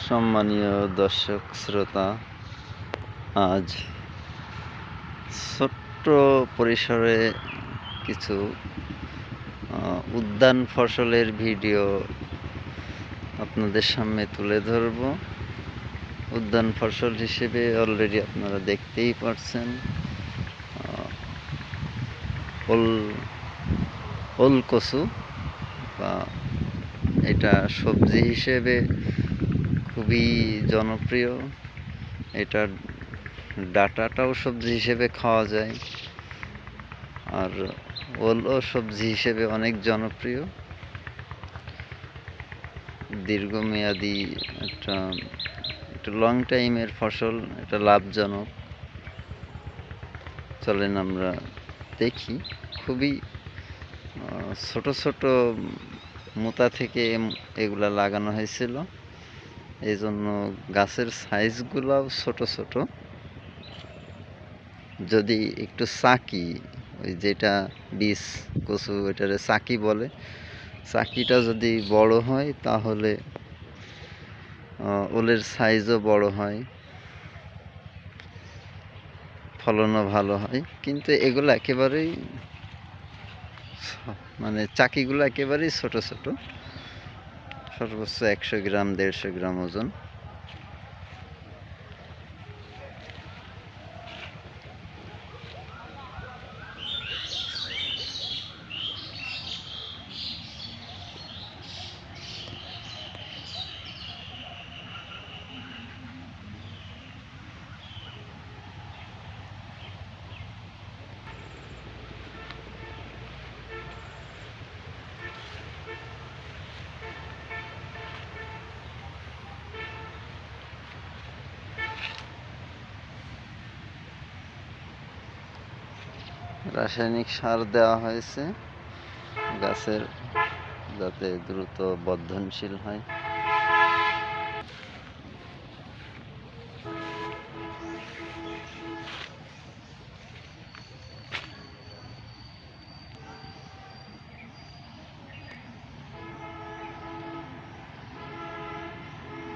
সম্মানীয় দর্শক শ্রোতা, আজ ছোট্ট পরিসরে কিছু উদ্যান ফসলের ভিডিও আপনাদের সামনে তুলে ধরব। উদ্যান ফসল হিসেবে অলরেডি আপনারা দেখতেই পারছেন ওল কচু, বা এটা সবজি হিসেবে খুবই জনপ্রিয়। এটার ডাঁটাটাও সবজি হিসেবে খাওয়া যায়, আর ওলও সবজি হিসেবে অনেক জনপ্রিয়। দীর্ঘমেয়াদী একটা লং টাইমের ফসল, এটা লাভজনক। চলেন আমরা দেখি। খুবই ছোট ছোট মোতা থেকে এগুলা লাগানো হয়েছিল, এই জন্য গাছের সাইজগুলাও ছোট ছোট। যদি একটু চাকি, ওই যেটা বীজ কচু ওইটারে চাকি বলে, চাকিটা যদি বড় হয় তাহলে ওলের সাইজও বড় হয়, ফলনও ভালো হয়। কিন্তু এগুলো একেবারেই চাকিগুলো একেবারেই ছোট ছোট, সর্বোচ্চ 100 গ্রাম 150 গ্রাম ওজন। রাসায়নিক সার দেওয়া হয়েছে গাছের, যাতে দ্রুত বর্ধনশীল হয়।